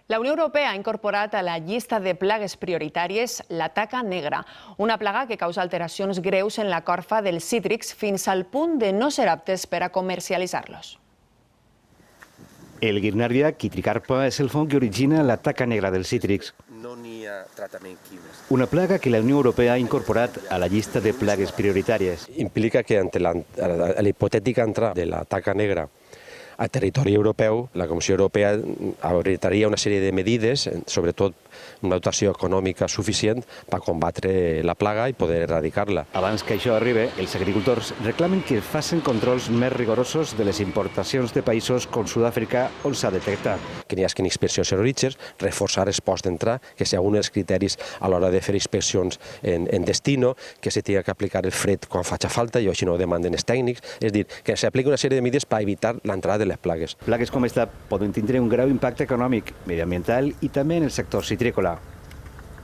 La Unió Europea ha incorporat a la llista de plagues prioritàries la taca negra, una plaga que causa alteracions greus en la corfa dels cítrics fins al punt de no ser aptes per a comercialitzar-los. El Guirnàrdia quitricarpa és el fong que origina la taca negra dels cítrics. No n'hi ha tractament químic. Una plaga que la Unió Europea ha incorporat a la llista de plagues prioritàries. Implica que ante la hipotètica entrada de la taca negra a territori europeu, la Comissió Europea habilitaria una sèrie de medides, sobretot una dotació econòmica suficient per combatre la plaga i poder erradicar-la. Abans que això arribi, els agricultors reclamen que es facin controls més rigorosos de les importacions de països com Sud-àfrica on s'ha detectat. Que n'hi hagi inspeccions en orígens, reforçar els posts d'entrar, que sigui un dels criteris a l'hora de fer inspeccions en destino, que se tingui que aplicar el fred quan faci falta i així no ho demanden els tècnics, és a dir, que s'apliqui una sèrie de medides per evitar l'entrada de les plagues. Plagues com esta poden tindre un greu impacte econòmic, mediambiental i també en el sector citrícola.